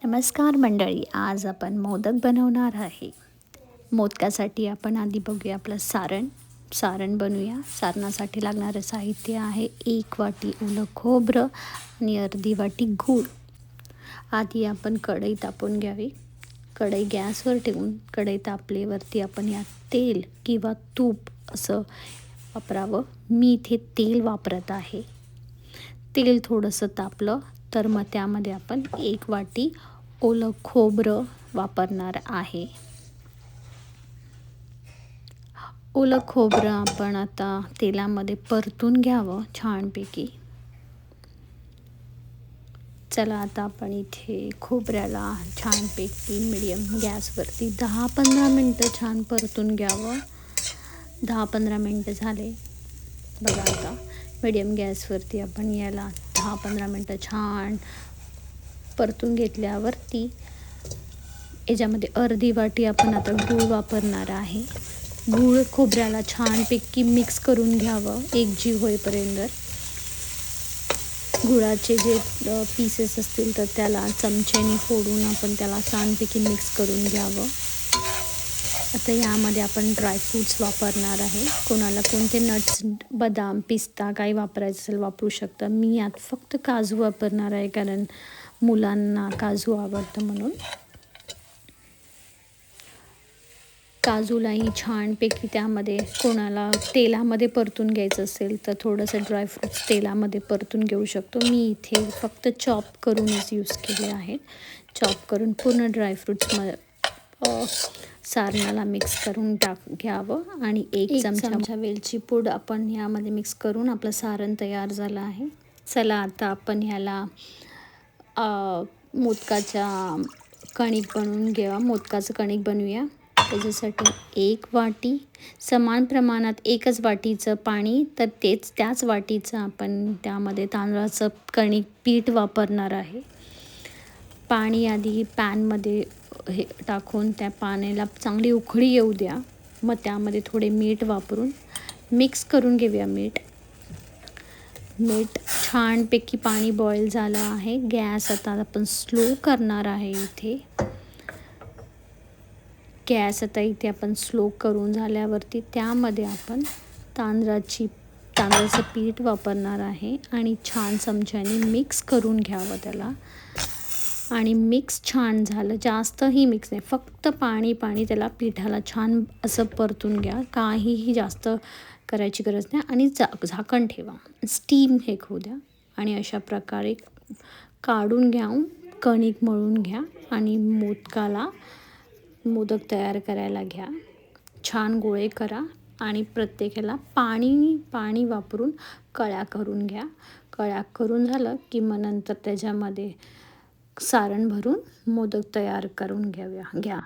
नमस्कार मंडळी, आज आपण मोदक बनवणार आहे. मोदकासाठी आपण आधी बघूया आपलं सारण बनवूया. सारणासाठी लागणारं साहित्य आहे 1 वाटी ओलं खोबरं आणि अर्धी वाटी गूळ. आधी आपण कढई तापवून घ्यावी. कढई गॅसवर ठेवून कढई तापल्यावरती आपण यात तेल किंवा तूप असं वापरावं. मी इथे तेल वापरत आहे. तेल थोडंसं तापलं तर मग त्यामध्ये आपण 1 वाटी ओलं खोबरं वापरणार आहे. ओलं खोबरं आपण आता तेलामध्ये परतून घ्यावं छानपैकी. चला आता आपण इथे खोबऱ्याला छानपैकी मीडियम गॅसवरती 10-15 मिनटं छान परतून घ्यावं. 10-15 मिनटं झाले बघा. आता मीडियम गॅसवरती आपण याला 10-15 मिनटं छान परतून घेतल्यावरती याच्यामध्ये अर्धी वाटी आपण आता गूळ वापरणार आहे. गूळ खोबऱ्याला छानपैकी मिक्स करून घ्यावं एकजीव होईपर्यंत. गुळाचे जे पीसेस असतील तर त्याला चमच्याने फोडून आपण त्याला छानपैकी मिक्स करून घ्यावं. आता यामध्ये आपण ड्रायफ्रूट्स वापरणार आहे. कोणाला कोणते नट्स, बदाम, पिस्ता काही वापरायचं असेल वापरू शकता. मी यात फक्त काजू वापरणार आहे, कारण मुलांना काजू आवडतं म्हणून. काजूलाही छानपैकी त्यामध्ये कोणाला तेलामध्ये परतून घ्यायचं असेल तर थोडंसं ड्रायफ्रूट्स तेलामध्ये परतून घेऊ शकतो. मी इथे फक्त चॉप करूनच यूज केले आहेत. चॉप करून पूर्ण ड्रायफ्रूट्स सारणाला मिक्स करून घ्यावं आणि एक चमचा वेलची पूड आपण यामध्ये मिक्स करून आपलं सारण तयार झालं आहे. चला आता आपण ह्याला मोदकाच्या कणिक बनवून घ्यावा. मोदकाचं कणिक बनवूया. त्याच्यासाठी 1 वाटी समान प्रमाणात 1च वाटीचं पाणी, तर त्याच वाटीचं आपण त्यामध्ये तांदळाचं कणिक पीठ वापरणार आहे. पाणी आधी पॅनमध्ये टाकून त्या पाण्याला चांगली उकळी येऊ द्या. मग त्यामध्ये थोडे मीठ वापरून मिक्स करून घेऊया. मीठ छानपैकी पाणी बॉईल झालं आहे. गॅस आता आपण स्लो करणार आहे. गॅस आता इथे आपण स्लो करून झाल्यावरती त्यामध्ये आपण तांदळाचं पीठ वापरणार आहे आणि छान चमच्याने मिक्स करून घ्यावं त्याला. आणि मिक्स छान झालं, जास्तही मिक्स नाही, फक्त पाणी त्याला पिठाला छान असं परतून घ्या. काहीही जास्त करायची गरज नाही आणि झाकण ठेवा. स्टीम हे होऊ द्या आणि अशा प्रकारे काढून घ्या. कणिक मळून घ्या आणि मोदक तयार करायला घ्या. छान गोळे करा आणि प्रत्येकाला पाणी वापरून कळ्या करून घ्या. कळ्या करून झालं की मग नंतर त्याच्यामध्ये सारण भरून मोदक तयार करून घ्या.